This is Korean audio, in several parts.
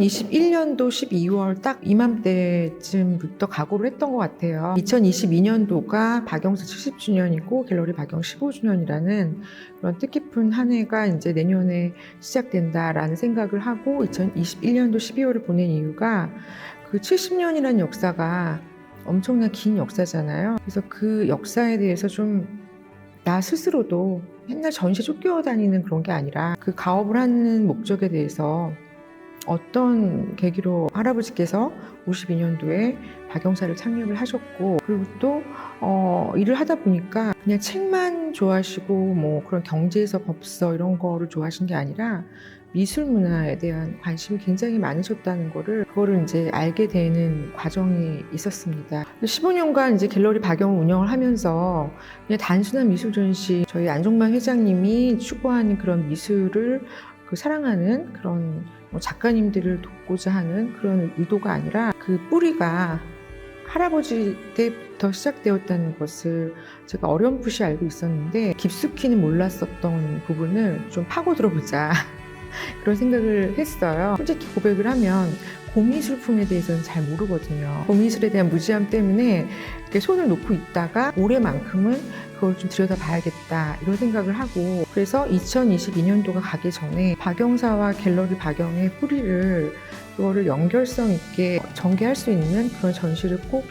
2021년도 12월 딱 이맘때쯤부터 각오를 했던 것 같아요. 2022년도가 박영사 70주년이고 갤러리 박영 15주년이라는 그런 뜻깊은 한 해가 이제 내년에 시작된다라는 생각을 하고 2021년도 12월을 보낸 이유가 그 70년이라는 역사가 엄청난 긴 역사잖아요. 그래서 그 역사에 대해서 좀 나 스스로도 맨날 전시에 쫓겨다니는 그런 게 아니라 그 가업을 하는 목적에 대해서 어떤 계기로 할아버지께서 52년도에 박영사를 창립을 하셨고, 그리고 또 일을 하다 보니까 그냥 책만 좋아하시고 뭐 그런 경제에서 법서 이런 거를 좋아하신 게 아니라 미술 문화에 대한 관심이 굉장히 많으셨다는 그거를 이제 알게 되는 과정이 있었습니다. 15년간 이제 갤러리 박영을 운영을 하면서 그냥 단순한 미술 전시, 저희 안종만 회장님이 추구하는 그런 미술을 사랑하는 그런 작가님들을 돕고자 하는 그런 의도가 아니라 그 뿌리가 할아버지 때부터 시작되었다는 것을 제가 어렴풋이 알고 있었는데 깊숙이는 몰랐었던 부분을 좀 파고 들어보자 그런 생각을 했어요. 솔직히 고백을 하면 고미술품에 대해서는 잘 모르거든요. 고미술에 대한 무지함 때문에 이렇게 손을 놓고 있다가 올해만큼은 그걸 좀 들여다봐야겠다 이런 생각을 하고, 그래서 2022년도가 가기 전에 박영사와 갤러리 박영의 뿌리를 그거를 연결성 있게 전개할 수 있는 그런 전시를 꼭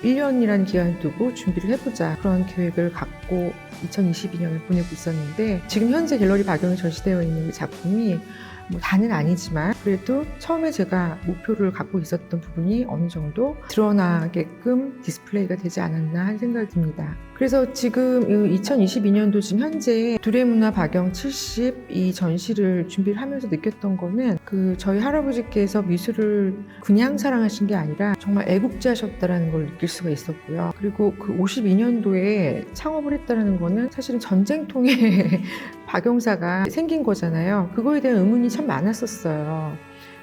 1년이라는 기간을 두고 준비를 해보자, 그런 계획을 갖고 2022년을 보내고 있었는데, 지금 현재 갤러리 박영에 전시되어 있는 작품이 뭐 다는 아니지만 그래도 처음에 제가 목표를 갖고 있었던 부분이 어느 정도 드러나게끔 디스플레이가 되지 않았나 하는 생각이 듭니다. 그래서 지금 2022년도 지금 현재 두레문화 박영 70 이 전시를 준비를 하면서 느꼈던 거는 저희 할아버지께서 미술을 그냥 사랑하신 게 아니라 정말 애국자셨다라는 걸 느낄 수가 있었고요. 그리고 그 52년도에 창업을 했다는 거는 사실은 전쟁통에 박영사가 생긴 거잖아요. 그거에 대한 의문이 참 많았었어요.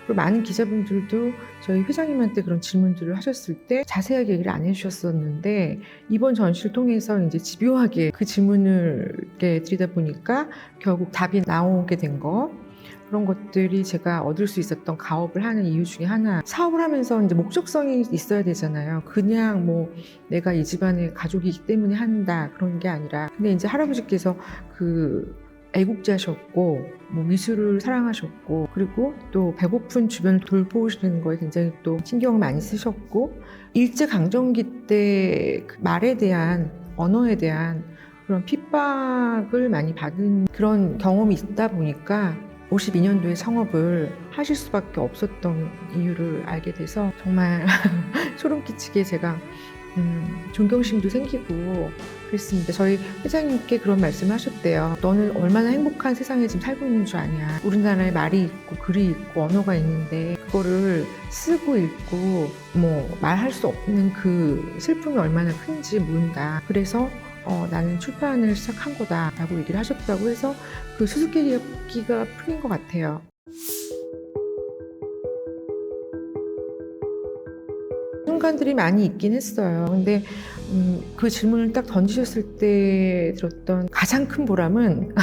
그리고 많은 기자분들도 저희 회장님한테 그런 질문들을 하셨을 때 자세하게 얘기를 안 해주셨었는데, 이번 전시를 통해서 이제 집요하게 그 질문을 드리다 보니까 결국 답이 나오게 된 거, 그런 것들이 제가 얻을 수 있었던 가업을 하는 이유 중에 하나. 사업을 하면서 이제 목적성이 있어야 되잖아요. 그냥 뭐 내가 이 집안의 가족이기 때문에 한다 그런 게 아니라, 근데 이제 할아버지께서 애국자셨고 뭐 미술을 사랑하셨고, 그리고 또 배고픈 주변을 돌보시는 거에 굉장히 또 신경을 많이 쓰셨고, 일제강점기 때 그 말에 대한, 언어에 대한 그런 핍박을 많이 받은 그런 경험이 있다 보니까 52년도에 창업을 하실 수밖에 없었던 이유를 알게 돼서 정말 소름 끼치게 제가 존경심도 생기고 그랬습니다. 저희 회장님께 그런 말씀을 하셨대요. 너는 얼마나 행복한 세상에 지금 살고 있는 줄 아냐. 우리나라에 말이 있고 글이 있고 언어가 있는데 그거를 쓰고 읽고 뭐 말할 수 없는 그 슬픔이 얼마나 큰지 모른다. 그래서 나는 출판을 시작한 거다 라고 얘기를 하셨다고 해서 그 수수께끼가 풀린 것 같아요. 순간들이 많이 있긴 했어요. 근데 그 질문을 딱 던지셨을 때 들었던 가장 큰 보람은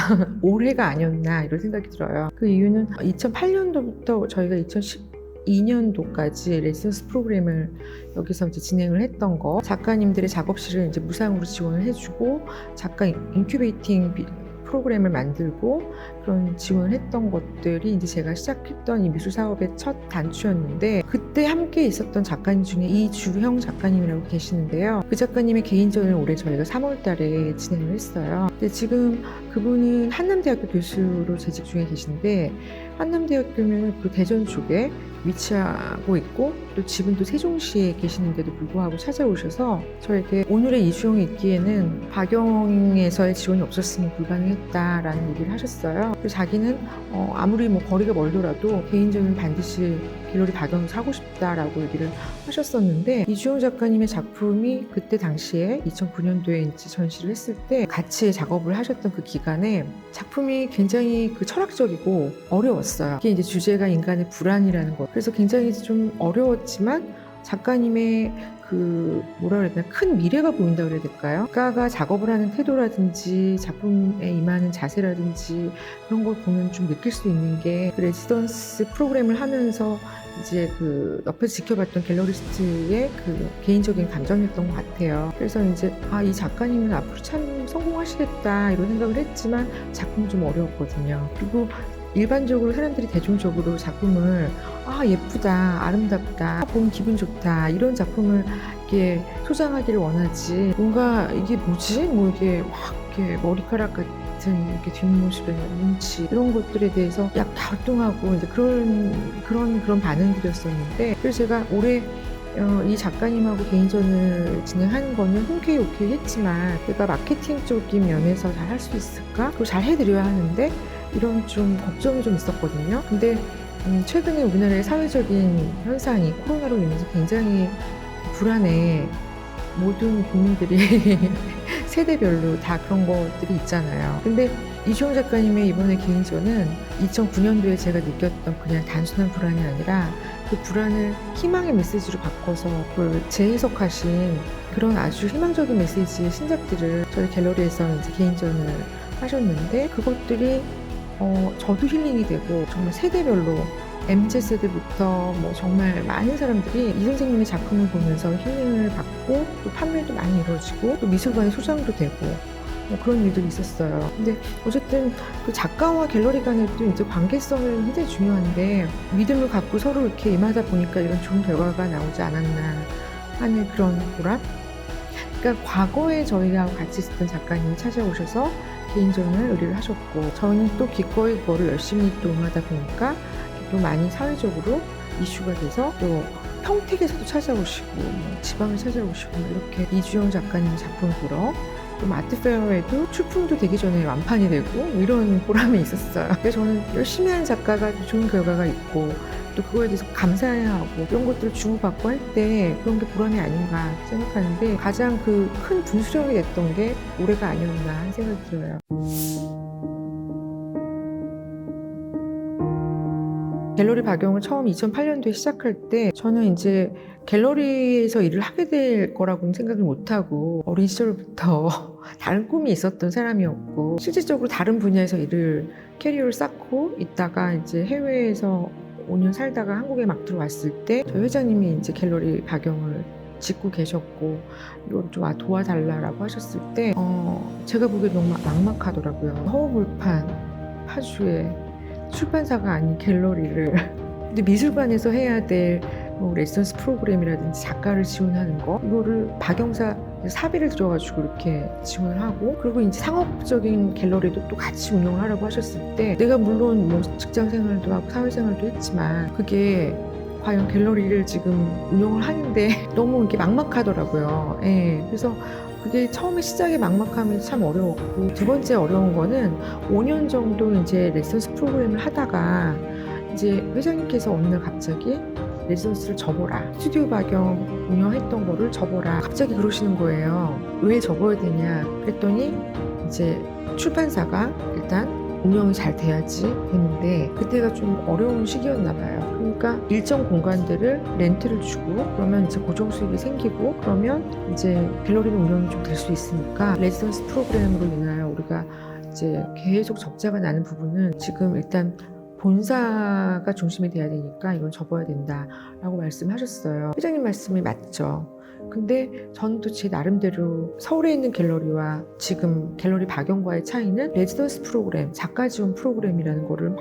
올해가 아니었나 이런 생각이 들어요. 그 이유는 2008년도부터 저희가 2012년도까지 레지던스 프로그램을 여기서 이제 진행을 했던 거, 작가님들의 작업실을 이제 무상으로 지원을 해주고 작가 인큐베이팅 프로그램을 만들고 그런 지원을 했던 것들이 이제 제가 시작했던 이 미술 사업의 첫 단추였는데, 그때 함께 있었던 작가님 중에 이주형 작가님이라고 계시는데요. 그 작가님의 개인전을 올해 저희가 3월 달에 진행을 했어요. 근데 지금 그분은 한남대학교 교수로 재직 중에 계신데, 한남대학교면 그 대전 쪽에 위치하고 있고 또 집은 또 세종시에 계시는데도 불구하고 찾아오셔서 저에게 오늘의 이주영이 있기에는 박영에서의 지원이 없었으면 불가능했다라는 얘기를 하셨어요. 그래서 자기는 아무리 뭐 거리가 멀더라도 개인적인 반드시 갤러리 박영을 사고 싶다라고 얘기를 하셨었는데, 이주영 작가님의 작품이 그때 당시에 2009년도에 이제 전시를 했을 때 같이 작업을 하셨던 그 기간에 작품이 굉장히 철학적이고 어려웠어요. 이게 이제 주제가 인간의 불안이라는 것. 그래서 굉장히 좀 어려웠지만 작가님의 그 뭐라 그래야 되나 큰 미래가 보인다 그래야 될까요? 작가가 작업을 하는 태도라든지 작품에 임하는 자세라든지 그런 걸 보면 좀 느낄 수 있는 게 그 레지던스 프로그램을 하면서 이제 그 옆에서 지켜봤던 갤러리스트의 그 개인적인 감정이었던 것 같아요. 그래서 이제 이 작가님은 앞으로 참 성공하시겠다 이런 생각을 했지만 작품이 좀 어려웠거든요. 그리고 일반적으로 사람들이 대중적으로 작품을 예쁘다, 아름답다, 보면 기분 좋다 이런 작품을 이렇게 소장하기를 원하지 뭔가 이게 뭐지? 뭐 이게 막 이렇게 머리카락 같은 이렇게 뒷모습의 눈치 이런 것들에 대해서 약 갸우뚱하고 이제 그런 반응들이었었는데 그래서 제가 올해 이 작가님하고 개인전을 진행하는 거는 흔쾌히 오케이 했지만 내가 마케팅적인 면에서 잘 할 수 있을까? 그걸 잘 해드려야 하는데 이런 좀 걱정이 좀 있었거든요. 근데 최근에 우리나라의 사회적인 현상이 코로나로 인해서 굉장히 불안해. 모든 국민들이 세대별로 다 그런 것들이 있잖아요. 근데 이주영 작가님의 이번에 개인전은 2009년도에 제가 느꼈던 그냥 단순한 불안이 아니라 그 불안을 희망의 메시지로 바꿔서 그걸 재해석하신 그런 아주 희망적인 메시지의 신작들을 저희 갤러리에서 이제 개인전을 하셨는데 그것들이 저도 힐링이 되고 정말 세대별로 MZ세대부터 뭐 정말 많은 사람들이 이 선생님의 작품을 보면서 힐링을 받고 또 판매도 많이 이루어지고 또 미술관에 소장도 되고 그런 일들이 있었어요. 근데 어쨌든 그 작가와 갤러리 간의 또 이제 관계성은 굉장히 중요한데 믿음을 갖고 서로 이렇게 임하다 보니까 이런 좋은 결과가 나오지 않았나 하는 그런 보람? 그러니까 과거에 저희하고 같이 있었던 작가님이 찾아오셔서 개인전을 의뢰를 하셨고 저희는 또 기꺼이 그거를 열심히 또 응하다 보니까 또 많이 사회적으로 이슈가 돼서 또 평택에서도 찾아오시고 지방을 찾아오시고 이렇게 이주영 작가님 작품 보러 또 아트페어에도 출품도 되기 전에 완판이 되고 이런 보람이 있었어요. 그래서 저는 열심히 한 작가가 좋은 결과가 있고 또 그거에 대해서 감사해야 하고 이런 것들을 주고받고 할 때 그런 게 보람이 아닌가 생각하는데 가장 그 큰 분수령이 됐던 게 올해가 아니었나 하는 생각이 들어요. 갤러리 박영을 처음 2008년도에 시작할 때 저는 이제 갤러리에서 일을 하게 될 거라고는 생각을 못하고 어린 시절부터 다른 꿈이 있었던 사람이었고 실질적으로 다른 분야에서 캐리어를 쌓고 있다가 이제 해외에서 5년 살다가 한국에 막 들어왔을 때 저희 회장님이 이제 갤러리 박영을 짓고 계셨고 이걸 좀 도와달라고 하셨을 때 제가 보기에 너무 막막하더라고요. 허허벌판 파주에 출판사가 아닌 갤러리를 근데 미술관에서 해야 될 뭐 레지던스 프로그램이라든지 작가를 지원하는 거 이거를 박영사 사비를 들여가지고 이렇게 지원을 하고 그리고 이제 상업적인 갤러리도 또 같이 운영을 하라고 하셨을 때 내가 물론 뭐 직장 생활도 하고 사회 생활도 했지만 그게 과연 갤러리를 지금 운영을 하는데 너무 이렇게 막막하더라고요. 예, 그래서 그게 처음에 시작에 막막함이 참 어려웠고 두 번째 어려운 거는 5년 정도 이제 레지던스 프로그램을 하다가 이제 회장님께서 어느 날 갑자기 레지던스를 접어라. 스튜디오 박영 운영했던 거를 접어라. 갑자기 그러시는 거예요. 왜 접어야 되냐. 그랬더니 이제 출판사가 일단 운영이 잘 돼야지 했는데 그때가 좀 어려운 시기였나 봐요. 그러니까 일정 공간들을 렌트를 주고 그러면 이제 고정 수익이 생기고 그러면 이제 갤러리는 운영이 좀 될 수 있으니까 레지던스 프로그램으로 인하여 우리가 이제 계속 적자가 나는 부분은 지금 일단 본사가 중심이 돼야 되니까 이건 접어야 된다라고 말씀하셨어요. 회장님 말씀이 맞죠. 근데 저는 또 제 나름대로 서울에 있는 갤러리와 지금 갤러리 박영과의 차이는 레지던스 프로그램, 작가 지원 프로그램이라는 거를 막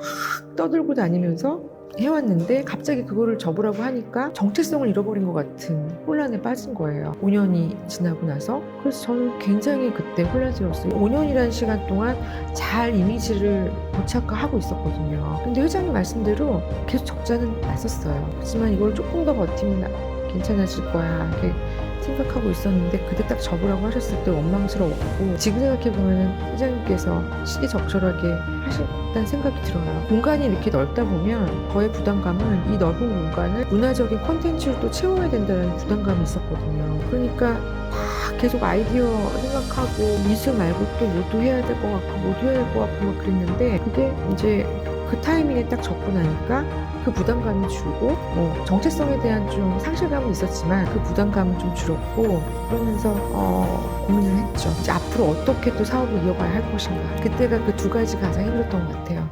떠들고 다니면서 해왔는데 갑자기 그거를 접으라고 하니까 정체성을 잃어버린 것 같은 혼란에 빠진 거예요. 5년이 지나고 나서. 그래서 저는 굉장히 그때 혼란스러웠어요. 5년이라는 시간 동안 잘 이미지를 고착화하고 있었거든요. 근데 회장님 말씀대로 계속 적자는 났었어요. 하지만 이걸 조금 더 버티면 괜찮아질 거야 이렇게 생각하고 있었는데 그때 딱 접으라고 하셨을 때 원망스러웠고 지금 생각해보면 회장님께서 시기적절하게 하셨다는 생각이 들어요. 공간이 이렇게 넓다 보면 저의 부담감은 이 넓은 공간을 문화적인 콘텐츠를 또 채워야 된다는 부담감이 있었거든요. 그러니까 막 계속 아이디어 생각하고 미술 말고 또 뭐도 해야 될 것 같고 뭐도 해야 될 것 같고 막 그랬는데 그게 이제 그 타이밍에 딱 접고 나니까 그 부담감이 줄고 정체성에 대한 좀 상실감은 있었지만 그 부담감은 좀 줄었고 그러면서 고민을 했죠. 이제 앞으로 어떻게 또 사업을 이어가야 할 것인가. 그때가 그 두 가지 가장 힘들었던 것 같아요.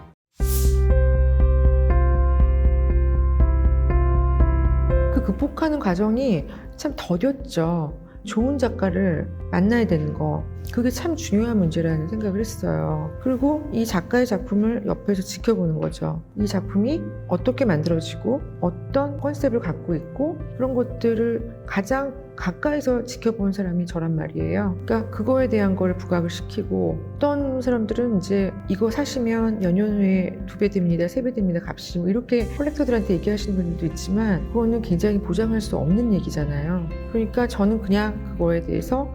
그 극복하는 과정이 참 더뎠죠. 좋은 작가를 만나야 되는 거, 그게 참 중요한 문제라는 생각을 했어요. 그리고 이 작가의 작품을 옆에서 지켜보는 거죠. 이 작품이 어떻게 만들어지고 어떤 컨셉을 갖고 있고 그런 것들을 가장 가까이서 지켜본 사람이 저란 말이에요. 그러니까 그거에 대한 걸 부각을 시키고, 어떤 사람들은 이제 이거 사시면 연년 후에 2배 됩니다, 3배 됩니다, 값이 이렇게 컬렉터들한테 얘기하시는 분들도 있지만 그거는 굉장히 보장할 수 없는 얘기잖아요. 그러니까 저는 그냥 그거에 대해서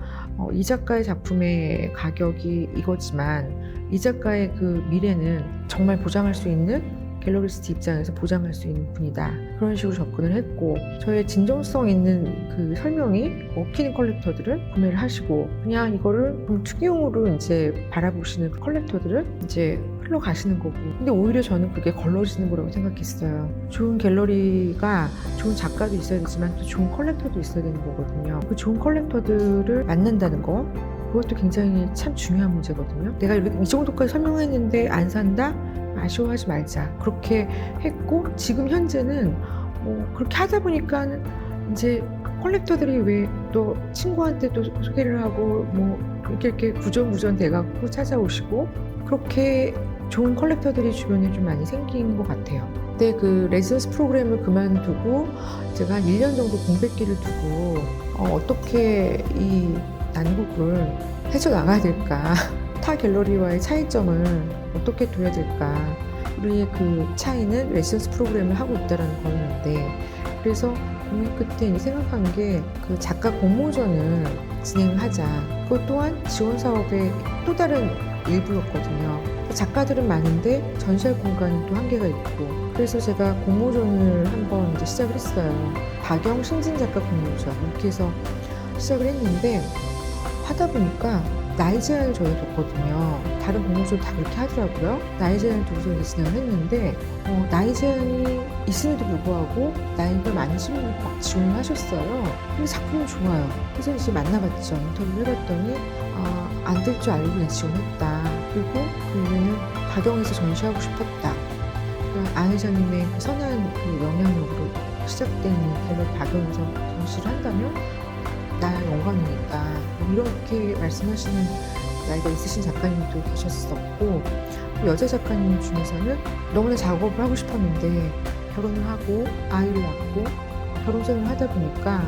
이 작가의 작품의 가격이 이거지만 이 작가의 그 미래는 정말 보장할 수 있는, 갤러리스트 입장에서 보장할 수 있는 분이다, 그런 식으로 접근을 했고, 저의 진정성 있는 그 설명이 먹히는 컬렉터들은 구매를 하시고, 그냥 이거를 좀 투기용으로 이제 바라보시는 컬렉터들은 이제 흘러가시는 거고. 근데 오히려 저는 그게 걸러지는 거라고 생각했어요. 좋은 갤러리가 좋은 작가도 있어야 되지만 또 좋은 컬렉터도 있어야 되는 거거든요. 그 좋은 컬렉터들을 만난다는 거, 그것도 굉장히 참 중요한 문제거든요. 내가 이렇게 이 정도까지 설명했는데 안 산다? 아쉬워하지 말자, 그렇게 했고, 지금 현재는 그렇게 하다 보니까 이제 컬렉터들이 왜 또 친구한테 또 소개를 하고 이렇게 구전무전 돼갖고 찾아오시고, 그렇게 좋은 컬렉터들이 주변에 좀 많이 생긴 것 같아요. 그때 그 레지던스 프로그램을 그만두고 제가 한 1년 정도 공백기를 두고 어떻게 이 난국을 헤쳐나가야 될까, 타 갤러리와의 차이점을 어떻게 둬야 될까, 우리의 그 차이는 레지던스 프로그램을 하고 있다는 거였는데, 그래서 고민 끝에 생각한 게 그 작가 공모전을 진행을 하자. 그것 또한 지원 사업의 또 다른 일부였거든요. 작가들은 많은데 전시할 공간은 또 한계가 있고, 그래서 제가 공모전을 한번 이제 시작을 했어요. 박영 신진 작가 공모전, 이렇게 해서 시작을 했는데, 하다 보니까 나이 제한을 저희가 뒀거든요. 다른 공모전 다 그렇게 하더라고요. 나이 제한을 두고서 이제 진행을 했는데, 나이 제한이 있음에도 불구하고 나이가 많으신 분이 막 지원을 하셨어요. 근데 작품은 좋아요. 그래서 이제 만나봤죠. 인터뷰를 해봤더니 안 될 줄 알고 그냥 지원했다. 그리고 그 이유는 박영에서 전시하고 싶었다. 그러니까 안 회장님의 그 선한 그 영향력으로 시작된 갤러리 박영에서 전시를 한다면 나야 영광이니까, 이렇게 말씀하시는 나이가 있으신 작가님도 계셨었고, 여자 작가님 중에서는 너무나 작업을 하고 싶었는데 결혼을 하고 아이를 낳고 결혼생활을 하다 보니까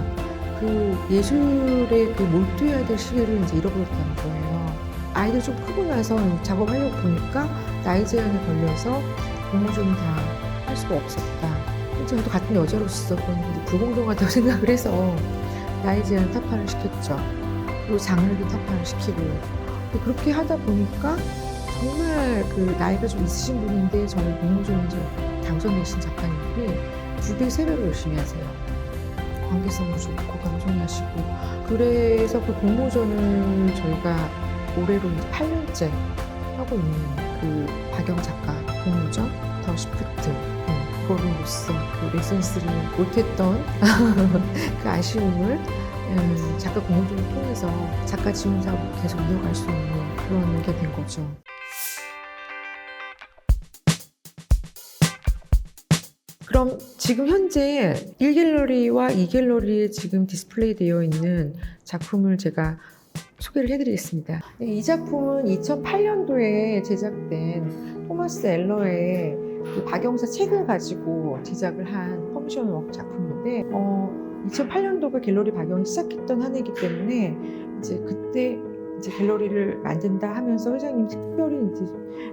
그 예술에 그 몰두해야 될 시기를 이제 잃어버렸다는 거예요. 아이들 좀 크고 나서 작업하려고 보니까 나이 제한에 걸려서 공모전을 다 할 수가 없었다. 저도 같은 여자로서 그건 불공정하다고 생각을 해서 나이 제한 타파를 시켰죠. 그리고 장르도 타파를 시키고. 그렇게 하다 보니까 정말 그 나이가 좀 있으신 분인데 저희 공모전에 당선되신 작가님들이 2배, 3배로 열심히 하세요. 관계성도 좋고 겸손하시고. 그래서 그 공모전을 저희가 올해로 이제 8년째 하고 있는 그 박영 작가 공모전 더 시프트, 그거로서 그 레센스를 못했던 그 아쉬움을 작가 공모전을 통해서 작가 지원 사업을 계속 이어갈 수 있는 그런 게 된 거죠. 그럼 지금 현재 1갤러리와 2갤러리에 지금 디스플레이 되어 있는 작품을 제가 소개를 해드리겠습니다. 이 작품은 2008년도에 제작된 토마스 엘러의 그 박영사 책을 가지고 제작을 한 커미션 워크 작품인데, 2008년도가 갤러리 박영이 시작했던 한 해이기 때문에 이제 그때 이제 갤러리를 만든다 하면서 회장님이 특별히 이제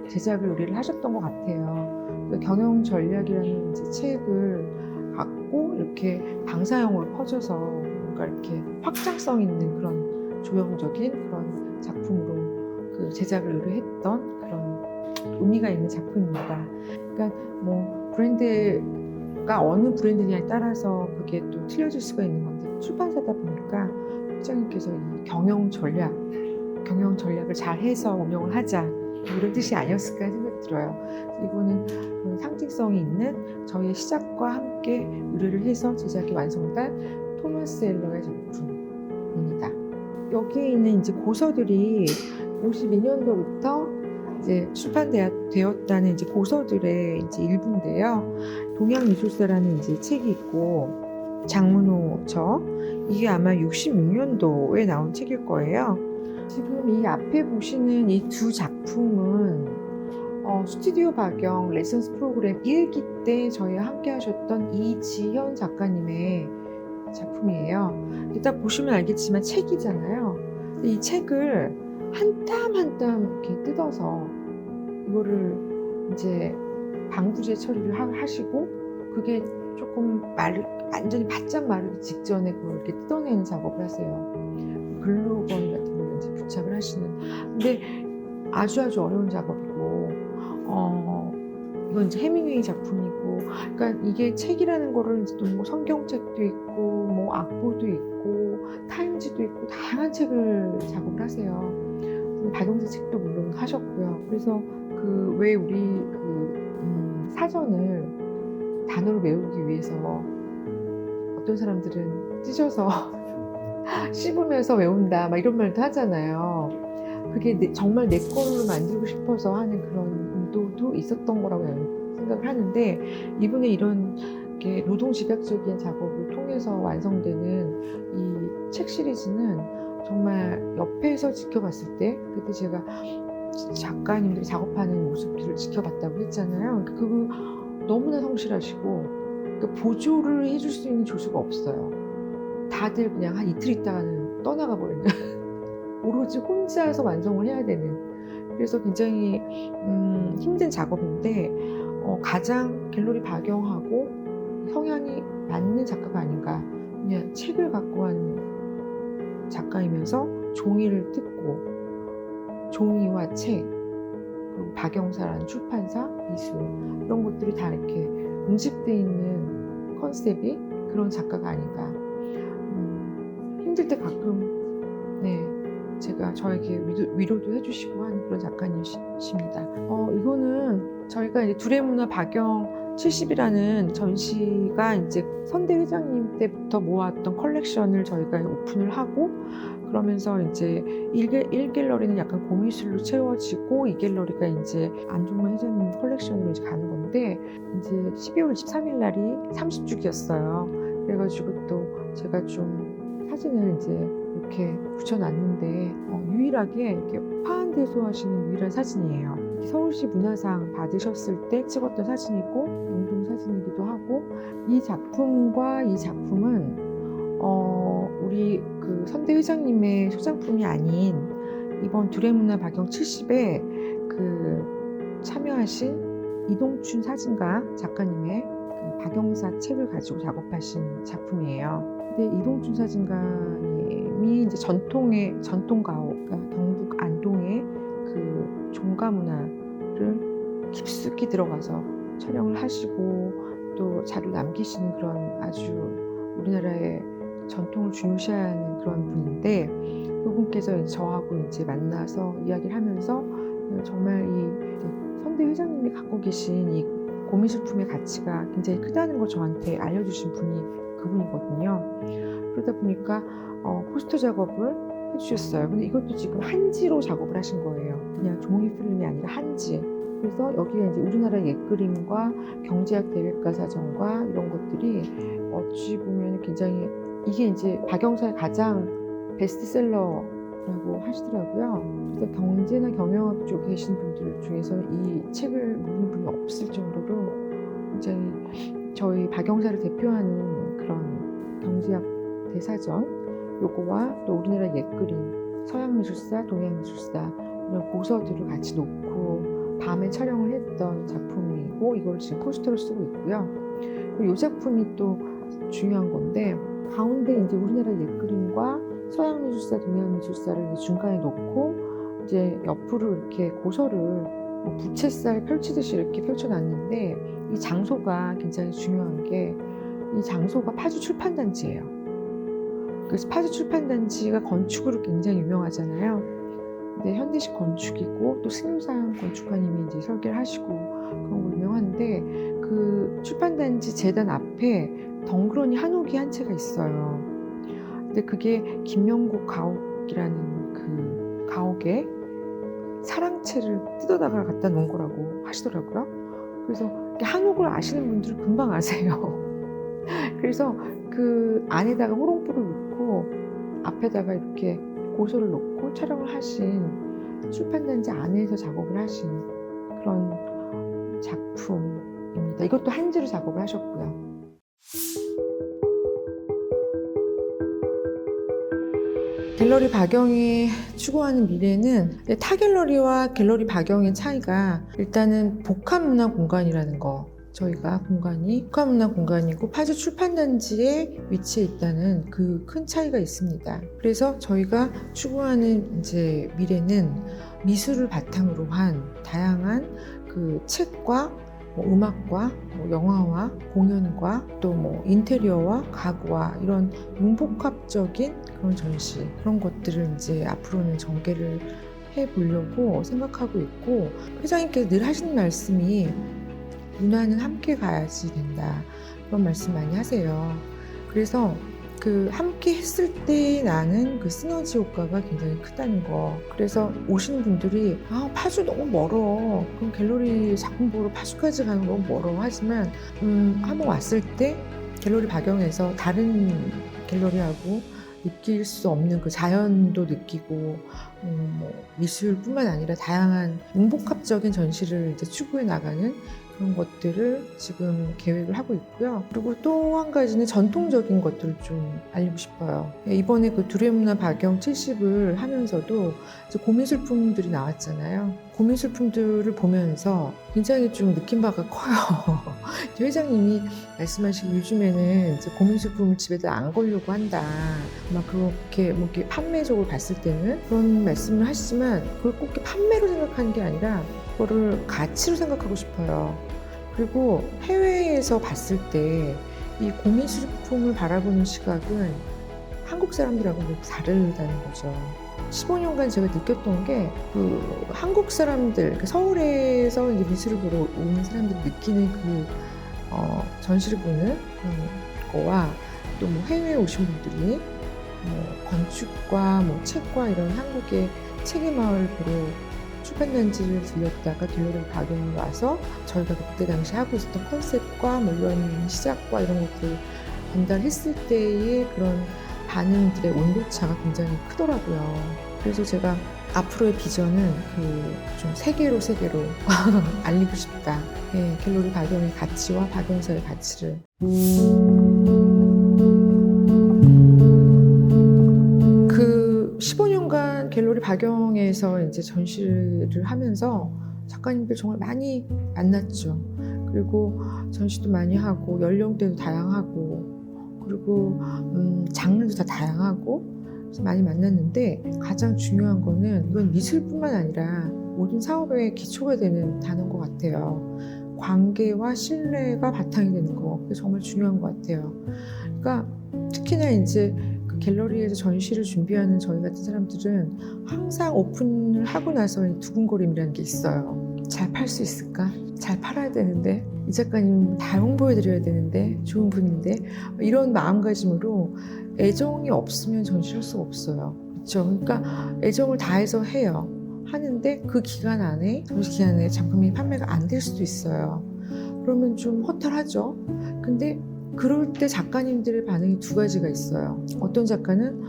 제작을 의뢰를 하셨던 것 같아요. 그 경영 전략이라는 이제 책을 갖고 이렇게 방사형으로 퍼져서 뭔가 이렇게 확장성 있는 그런 조형적인 그런 작품으로 그 제작을 의뢰했던 그런 의미가 있는 작품입니다. 그러니까 브랜드가 어느 브랜드냐에 따라서 그게 또 틀려질 수가 있는 건데, 출판사다 보니까 회장님께서 이 경영 전략을 잘 해서 운영을 하자, 이런 뜻이 아니었을까 생각이 들어요. 이거는 그런 상징성이 있는 저희의 시작과 함께 의뢰를 해서 제작이 완성된 토마스 앨러의 작품입니다. 여기에 있는 이제 고서들이 52년도부터 이제 출판되었다는 이제 고서들의 이제 일부인데요. 동양미술사라는 이제 책이 있고 장문호저 이게 아마 66년도에 나온 책일 거예요. 지금 이 앞에 보시는 이 두 작품은 스튜디오 박영 레슨스 프로그램 1기 때 저희와 함께 하셨던 이지현 작가님의 작품이에요. 딱 보시면 알겠지만 책이잖아요. 이 책을 한 땀 한 땀 이렇게 뜯어서 이거를 이제 방부제 처리를 하시고 그게 조금 완전히 바짝 마르기 직전에 그걸 이렇게 뜯어내는 작업을 하세요. 글루건 같은 걸 이제 부착을 하시는. 근데 아주 어려운 작업이고, 이건 이제 해밍웨이 작품이고, 그러니까 이게 책이라는 거를 이제 또 뭐 성경책도 있고, 뭐 악보도 있고, 타임지도 있고, 다양한 책을 작업을 하세요. 박영사 책도 물론 하셨고요. 그래서 그 왜 우리 사전을 단어로 외우기 위해서 어떤 사람들은 찢어서 씹으면서 외운다 막 이런 말도 하잖아요. 그게 정말 내 거로 만들고 싶어서 하는 그런 의도도 있었던 거라고 생각을 하는데 이분의 이런 노동 집약적인 작업을 통해서 완성되는 이 책 시리즈는 정말 옆에서 지켜봤을 때 그때 제가 작가님들이 작업하는 모습들을 지켜봤다고 했잖아요. 그 너무나 성실하시고 보조를 해줄 수 있는 조수가 없어요. 다들 그냥 한 이틀 있다가는 떠나가 버리는 오로지 혼자서 완성을 해야 되는 그래서 굉장히 힘든 작업인데 가장 갤러리 박영하고 성향이 맞는 작가가 아닌가. 그냥 책을 갖고 한 작가이면서 종이를 뜯고 종이와 책 그리고 박영사라는 출판사 미술 이런 것들이 다 이렇게 응집되어 있는 컨셉이 그런 작가가 아닌가. 힘들 때 가끔 제가 저에게 위로도 해주시고 하는 그런 작가님이십니다. 이거는 저희가 이제 두레문화 박영 70이라는 전시가 이제 선대 회장님 때부터 모았던 컬렉션을 저희가 오픈을 하고 그러면서 이제 1갤러리는 약간 고미술로 채워지고 2갤러리가 이제 안종만 회장님 컬렉션으로 이제 가는 건데 이제 12월 23일 날이 30주기였어요. 그래가지고 또 제가 좀 사진을 이제 이렇게 붙여놨는데 유일하게 이렇게 파한대소 하시는 유일한 사진이에요. 서울시 문화상 받으셨을 때 찍었던 사진이고 영동 사진이기도 하고 이 작품과 이 작품은 우리 그 선대 회장님의 소장품이 아닌 이번 두레문화 박영 70에 그 참여하신 이동춘 사진가 작가님의 그 박영사 책을 가지고 작업하신 작품이에요. 근데 이동춘 사진가님이 이제 전통가옥, 그러니까 경북 안동의 그 종가문화를 깊숙이 들어가서 촬영을 하시고 또 자료 남기시는 그런 아주 우리나라의 전통을 중요시하는 그런 분인데 그분께서 저하고 이제 만나서 이야기를 하면서 정말 이 선대 회장님이 갖고 계신 이 고미술품의 가치가 굉장히 크다는 걸 저한테 알려주신 분이 그분이거든요. 그러다 보니까 포스터 작업을 해주셨어요. 근데 이것도 지금 한지로 작업을 하신 거예요. 그냥 종이 필름이 아니라 한지. 그래서 여기에 이제 우리나라 옛그림과 경제학 대백과 사전과 이런 것들이 어찌 보면 굉장히 이게 이제 박영사의 가장 베스트셀러라고 하시더라고요. 그래서 경제나 경영학 쪽에 계신 분들 중에서는 이 책을 모르는 분이 없을 정도로 굉장히 저희 박영사를 대표하는 그런 경제학 대사전 요거와 또 우리나라 옛그림, 서양미술사, 동양미술사 이런 고서들을 같이 놓고 밤에 촬영을 했던 작품이고 이걸 지금 포스터로 쓰고 있고요. 그리고 이 작품이 또 중요한 건데 가운데 이제 우리나라 옛그림과 서양미술사, 동양미술사를 중간에 놓고 이제 옆으로 이렇게 고서를 부채살 펼치듯이 이렇게 펼쳐놨는데 이 장소가 굉장히 중요한 게 이 장소가 파주 출판단지예요. 그래서 파주 출판단지가 건축으로 굉장히 유명하잖아요. 근데 현대식 건축이고 또 신우상 건축가님이 이제 설계를 하시고 그런 거 유명한데 그 출판단지 재단 앞에 덩그러니 한옥이 한 채가 있어요. 근데 그게 김명국 가옥이라는 그 가옥에 사랑채를 뜯어다가 갖다 놓은 거라고 하시더라고요. 그래서 한옥을 아시는 분들은 금방 아세요. 그래서 그 안에다가 호롱불을 놓고 앞에다가 이렇게 고소를 놓고 촬영을 하신 출판단지 안에서 작업을 하신 그런 작품입니다. 이것도 한지로 작업을 하셨고요. 갤러리 박영이 추구하는 미래는 타 갤러리와 갤러리 박영의 차이가 일단은 복합문화 공간이라는 거. 저희가 공간이 복합문화 공간이고 파주 출판단지에 위치해 있다는 그 큰 차이가 있습니다. 그래서 저희가 추구하는 이제 미래는 미술을 바탕으로 한 다양한 그 책과 음악과 영화와 공연과 또 인테리어와 가구와 이런 융복합적인 그런 전시 그런 것들을 이제 앞으로는 전개를 해보려고 생각하고 있고 회장님께서 늘 하시는 말씀이 문화는 함께 가야지 된다 그런 말씀 많이 하세요. 그래서 그 함께 했을 때 나는 그 시너지 효과가 굉장히 크다는 거. 그래서 오시는 분들이 파주 너무 멀어. 그럼 갤러리 작품 보러 파주까지 가는 거 너무 멀어. 하지만 한번 왔을 때 갤러리 박영에서 다른 갤러리하고 느낄 수 없는 그 자연도 느끼고 미술뿐만 아니라 다양한 융복합적인 전시를 이제 추구해 나가는 그런 것들을 지금 계획을 하고 있고요. 그리고 또 한 가지는 전통적인 것들을 좀 알리고 싶어요. 이번에 그 두레문화 박영 70을 하면서도 이제 고민술품들이 나왔잖아요. 고민술품들을 보면서 굉장히 좀 느낀 바가 커요. 회장님이 말씀하시기 요즘에는 이제 고민술품을 집에다 안 걸려고 한다. 막 그렇게 이렇게 판매적으로 봤을 때는 그런 말씀을 하시지만 그걸 꼭 판매로 생각하는 게 아니라 그거를 가치로 생각하고 싶어요. 그리고 해외에서 봤을 때 이 고민술품을 바라보는 시각은 한국 사람들하고 다르다는 거죠. 15년간 제가 느꼈던 게 그 한국 사람들, 서울에서 이제 미술을 보러 오는 사람들이 느끼는 그 전시를 보는 거와 또 해외에 오신 분들이 건축과 책과 이런 한국의 책의 마을 보러 출판단지를 들렸다가 갤러리 박영에 와서 저희가 그때 당시 하고 있었던 컨셉과 이런 시작과 이런 것들을 전달했을 때의 그런 반응들의 온도차가 굉장히 크더라고요. 그래서 제가 앞으로의 비전은 좀 세계로 알리고 싶다. 네, 갤러리 박영의 가치와 박영사의 가치를. 그 15년간 갤러리 박영에서 이제 전시를 하면서 작가님들 정말 많이 만났죠. 그리고 전시도 많이 하고 연령대도 다양하고 그리고 장르도 다 다양하고 그래서 많이 만났는데 가장 중요한 거는 이건 미술뿐만 아니라 모든 사업의 기초가 되는 단어인 것 같아요. 관계와 신뢰가 바탕이 되는 거. 그게 정말 중요한 것 같아요. 그러니까 특히나 이제 그 갤러리에서 전시를 준비하는 저희 같은 사람들은 항상 오픈을 하고 나서 두근거림이라는 게 있어요. 잘 팔 수 있을까? 잘 팔아야 되는데 이 작가님 다 홍보해드려야 되는데 좋은 분인데 이런 마음가짐으로 애정이 없으면 전시를 할 수가 없어요. 그렇죠? 그러니까 애정을 다해서 해요. 하는데 그 기간 안에 전시 기간 안에 작품이 판매가 안 될 수도 있어요. 그러면 좀 허탈하죠. 근데 그럴 때 작가님들의 반응이 두 가지가 있어요. 어떤 작가는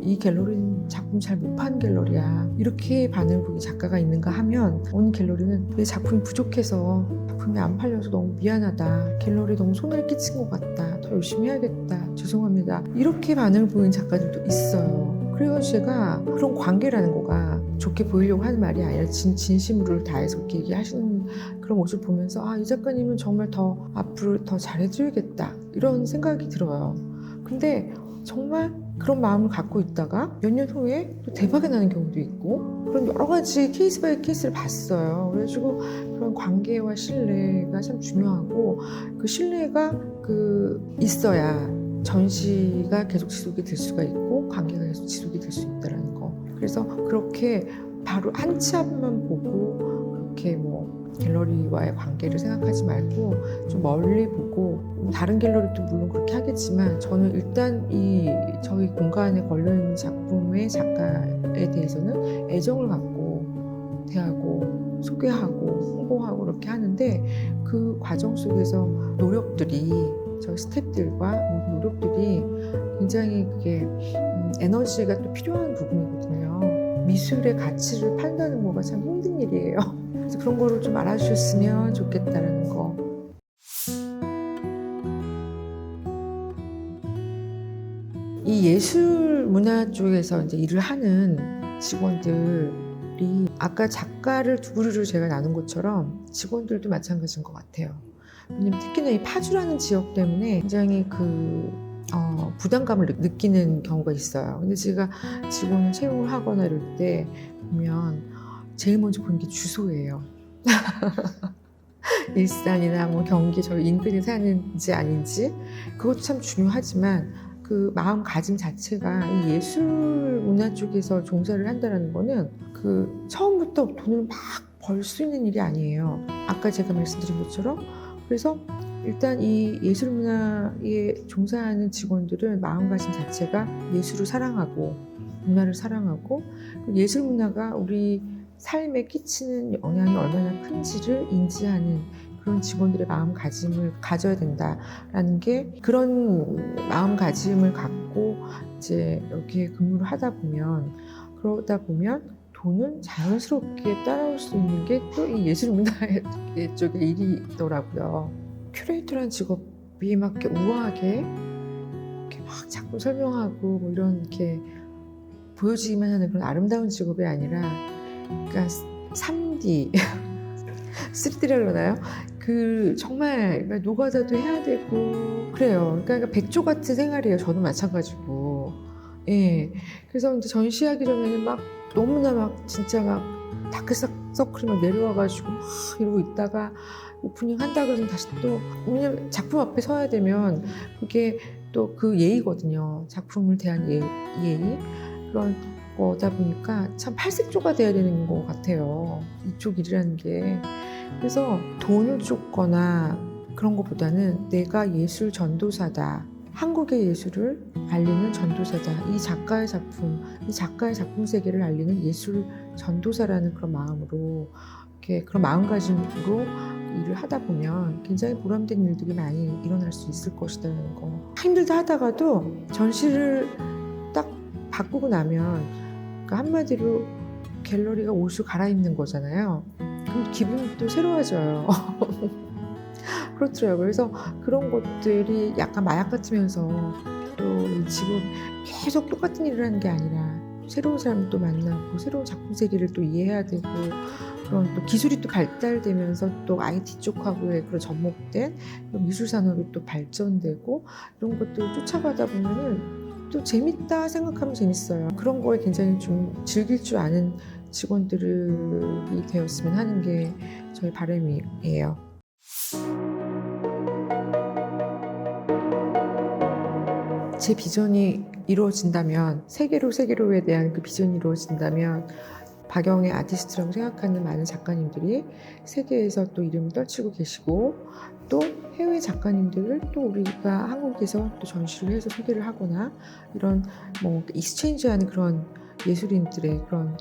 이 갤러리는 작품 잘 못 판 갤러리야 이렇게 반응을 보인 작가가 있는가 하면 어느 갤러리는 내 작품이 부족해서 작품이 안 팔려서 너무 미안하다, 갤러리에 너무 손해를 끼친 것 같다, 더 열심히 해야겠다, 죄송합니다 이렇게 반응을 보이는 작가들도 있어요. 그래서 제가 그런 관계라는 거가 좋게 보이려고 하는 말이 아니라 진심으로 다해서 이렇게 얘기하시는 그런 모습을 보면서 이 작가님은 정말 더 앞으로 더 잘해줘야겠다 이런 생각이 들어요. 근데 정말 그런 마음을 갖고 있다가 몇 년 후에 또 대박이 나는 경우도 있고 그런 여러 가지 케이스 바이 케이스를 봤어요. 그래가지고 그런 관계와 신뢰가 참 중요하고 그 신뢰가 있어야 전시가 계속 지속이 될 수가 있고 관계가 계속 지속이 될 수 있다는 거. 그래서 그렇게 바로 한 치 앞만 보고 그렇게 뭐 갤러리와의 관계를 생각하지 말고 좀 멀리 보고, 다른 갤러리도 물론 그렇게 하겠지만 저는 일단 이 저희 공간에 걸려있는 작품의 작가에 대해서는 애정을 갖고 대하고 소개하고 홍보하고 그렇게 하는데, 그 과정 속에서 노력들이, 저희 스태프들과 모든 노력들이 굉장히 그게 에너지가 또 필요한 부분이거든요. 미술의 가치를 판다는 거가 참 힘든 일이에요. 그래서 그런 거를 좀 알아주셨으면 좋겠다는 거. 이 예술 문화 쪽에서 이제 일을 하는 직원들이 아까 작가를 두 부류로 제가 나눈 것처럼 직원들도 마찬가지인 것 같아요. 왜냐면 특히나 이 파주라는 지역 때문에 굉장히 부담감을 느끼는 경우가 있어요. 근데 제가 직원을 채용을 하거나 이럴 때 보면 제일 먼저 보는 게 주소예요. 일산이나 뭐 경기 저 인근에 사는지 아닌지, 그것도 참 중요하지만 그 마음가짐 자체가 이 예술 문화 쪽에서 종사를 한다는 거는 그 처음부터 돈을 막 벌 수 있는 일이 아니에요. 아까 제가 말씀드린 것처럼. 그래서 일단 이 예술 문화에 종사하는 직원들은 마음가짐 자체가 예술을 사랑하고 문화를 사랑하고, 예술 문화가 우리 삶에 끼치는 영향이 얼마나 큰지를 인지하는 그런 직원들의 마음가짐을 가져야 된다라는 게, 그런 마음가짐을 갖고 이제 여기에 근무를 그러다 보면 돈은 자연스럽게 따라올 수 있는 게 또 이 예술 문화 쪽의 일이더라고요. 큐레이터라는 직업이 막 이렇게 우아하게 이렇게 막 작품 설명하고 뭐 이런 이렇게 보여지기만 하는 그런 아름다운 직업이 아니라, 그러니까 3D, 3D라 그러나요? 그 정말 노가다도 해야 되고 그래요. 그러니까 백조 같은 생활이에요. 저도 마찬가지고. 예. 그래서 이제 전시하기 전에는 막 너무나 막 진짜 막 다크서클이 막 내려와가지고 막 이러고 있다가 오프닝 한다 그러면 다시 또, 왜냐면 작품 앞에 서야 되면 그게 또 그 예의거든요. 작품을 대한 예의. 그런 거다 보니까 참 팔색조가 돼야 되는 것 같아요. 이쪽 일이라는 게. 그래서 돈을 쫓거나 그런 것보다는 내가 예술 전도사다, 한국의 예술을 알리는 전도사다, 이 작가의 작품 세계를 알리는 예술 전도사라는 그런 마음으로, 이렇게 그런 마음가짐으로 일을 하다 보면 굉장히 보람된 일들이 많이 일어날 수 있을 것이라는 거. 힘들다 하다가도 전시를 딱 바꾸고 나면, 그러니까 한마디로 갤러리가 옷을 갈아입는 거잖아요. 그럼 기분이 또 새로워져요. 그렇더라고요. 그래서 그런 것들이 약간 마약 같으면서, 또 이 직업 계속 똑같은 일을 하는 게 아니라 새로운 사람을 또 만나고 새로운 작품 세계를 또 이해해야 되고, 그런 또 기술이 또 발달되면서 또 IT 쪽하고의 그런 접목된 미술 산업이 또 발전되고, 이런 것들을 쫓아가다 보면은 또 재밌다 생각하면 재밌어요. 그런 거에 굉장히 좀 즐길 줄 아는 직원들이 되었으면 하는 게 저희 바람이에요. 제 비전이 이루어진다면, 세계로에 대한 그 비전이 이루어진다면, 박영의 아티스트라고 생각하는 많은 작가님들이 세계에서 또 이름을 떨치고 계시고, 또 해외 작가님들을 또 우리가 한국에서 또 전시를 해서 소개를 하거나, 이런 뭐 익스체인지하는 그런 예술인들의 그런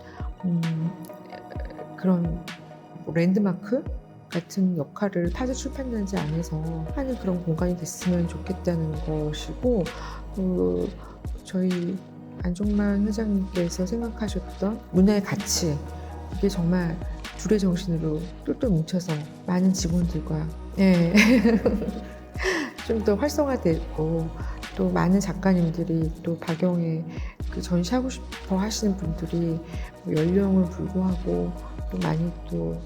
뭐 랜드마크 같은 역할을 파주 출판단지 안에서 하는 그런 공간이 됐으면 좋겠다는 것이고, 저희 안종만 회장님께서 생각하셨던 문화의 가치, 이게 정말 둘의 정신으로 똘똘 뭉쳐서 많은 직원들과 좀 더 활성화되고, 또 많은 작가님들이 또 박영의 그 전시하고 싶어 하시는 분들이 연령을 불구하고 또 많이 또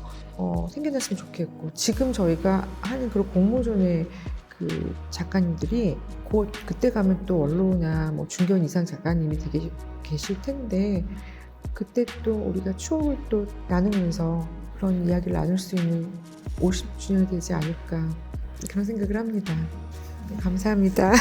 생겨났으면 좋겠고, 지금 저희가 하는 그런 공모전의 그 작가님들이 곧 그때 가면 또 원로나 뭐 중견 이상 작가님이 되게 계실 텐데, 그때 또 우리가 추억을 또 나누면서 그런 이야기를 나눌 수 있는 50주년이 되지 않을까, 그런 생각을 합니다. 감사합니다.